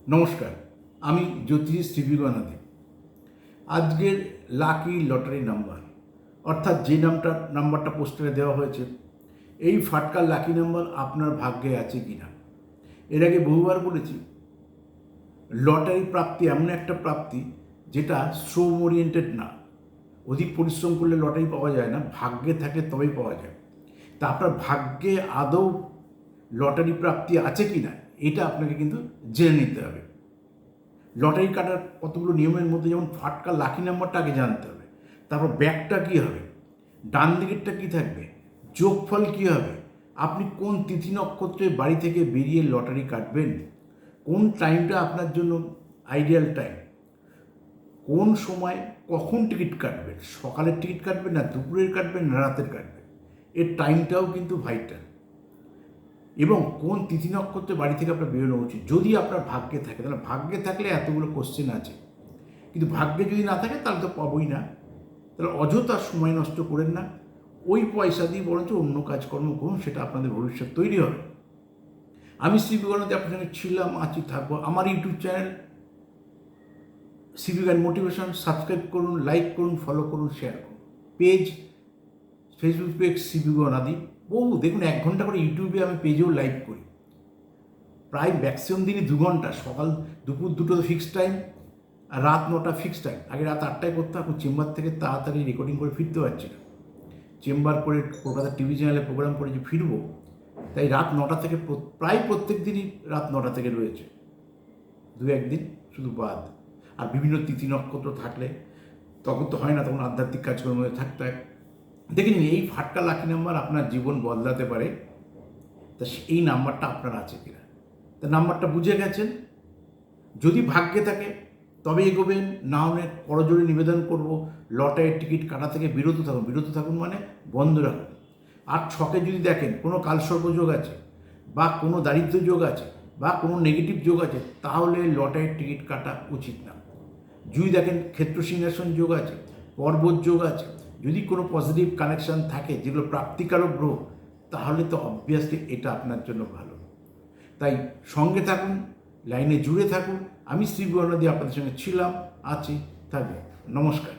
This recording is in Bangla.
নমস্কার, আমি জ্যোতিষী শ্রীবিগনাথী। আজকের লাকি লটারি নাম্বার, অর্থাৎ যে নাম্বারটা পোস্টারে দেওয়া হয়েছে, এই ফাটকার লাকি নাম্বার আপনার ভাগ্যে আছে কি না। এর আগে বহুবার বলেছি, লটারি প্রাপ্তি এমন একটা প্রাপ্তি যেটা শ্রম ওরিয়েন্টেড না। অধিক পরিশ্রম করলে লটারি পাওয়া যায় না, ভাগ্যে থাকলে তবেই পাওয়া যায়। তা আপনার ভাগ্যে আদৌ লটারি প্রাপ্তি আছে কি না, এটা আপনাকে কিন্তু জেনে নিতে হবে। লটারি কাটার কতগুলো নিয়মের মধ্যে যেমন ফাটকা লাকি নাম্বারটা আগে জানতে হবে, তারপর ব্যাকটা কী হবে, ডান দিকেরটা কী থাকবে, যোগফল কী হবে, আপনি কোন তিথি নক্ষত্রে বাড়ি থেকে বেরিয়ে লটারি কাটবেন, কোন টাইমটা আপনার জন্য আইডিয়াল টাইম, কোন সময় কখন টিকিট কাটবেন, সকালের টিকিট কাটবেন না দুপুরের কাটবেন না রাতের কাটবেন, এর টাইমটাও কিন্তু ভাইটাল। এবং কোন তিথি নক্ষত্রে বাড়ি থেকে আপনার বেরোনো উচিত যদি আপনার ভাগ্যে থাকে। তাহলে ভাগ্যে থাকলে এতগুলো কোশ্চেন আছে, কিন্তু ভাগ্যে যদি না থাকে তাহলে তো পাবোই না। তাহলে অযথা সময় নষ্ট করেন না, ওই পয়সা দিয়ে বরঞ্চ অন্য কাজকর্ম করুন, সেটা আপনাদের ভবিষ্যৎ তৈরি হবে। আমি শ্রীবিগনাথে আপনার সঙ্গে ছিলাম, আছি, থাকবো। আমার ইউটিউব চ্যানেল শ্রীবিগান মোটিভেশন সাবস্ক্রাইব করুন, লাইক করুন, ফলো করুন, শেয়ার করুন। পেজ ফেসবুক পেজ শ্রীবিগনাদি বহু দেখুন, 1 ঘন্টা করে ইউটিউবে আমি পেজেও লাইভ করি, প্রায় ম্যাক্সিমাম দিনই 2 ঘন্টা। সকাল দুপুর 2টো ফিক্সড টাইম, আর রাত 9টা ফিক্সড টাইম। আগে রাত 8টায় করতাম, এখন চেম্বার থেকে তাড়াতাড়ি রেকর্ডিং করে ফিরতে পারছি না। চেম্বার করে কলকাতা টিভি চ্যানেলে প্রোগ্রাম করে যে ফিরবো, তাই রাত 9টা থেকে প্রায় প্রত্যেক দিনই রাত 9টা থেকে রয়েছে, 2-1 দিন শুধু বাদ। আর বিভিন্ন তিথি নক্ষত্র থাকলে তখন তো হয় না, তখন আধ্যাত্মিক কাজকর্মে থাকতে হয়। দেখে নিন, এই ফাটকা লাকি নাম্বার আপনার জীবন বদলাতে পারে। তা এই নাম্বারটা আপনার আছে কিনা, তা নাম্বারটা বুঝে গেছেন। যদি ভাগ্যে থাকে তবে এগোবেন, না হলে করজোড়ে নিবেদন করব, লটারির টিকিট কাটা থেকে বিরত থাকুন। বিরত থাকুন মানে বন্ধ রাখুন। আর ছকে যদি দেখেন কোনো কালসর্প যোগ আছে, বা কোনো দারিদ্র যোগ আছে, বা কোনো নেগেটিভ যোগ আছে, তাহলে লটারির টিকিট কাটা উচিত না। যদি দেখেন ক্ষেত্র সিংহাসন যোগ আছে, পর্বত যোগ আছে, যদি কোনো পজিটিভ কানেকশান থাকে যেগুলো প্রাপ্তিকারক গ্রহ, তাহলে তো অবভিয়াসলি এটা আপনার জন্য ভালো। তাই সঙ্গে থাকুন, লাইনে জুড়ে থাকুন। আমি শ্রীবিগনাথী আপনাদের সঙ্গে ছিলাম, আছি, থাকবো। নমস্কার।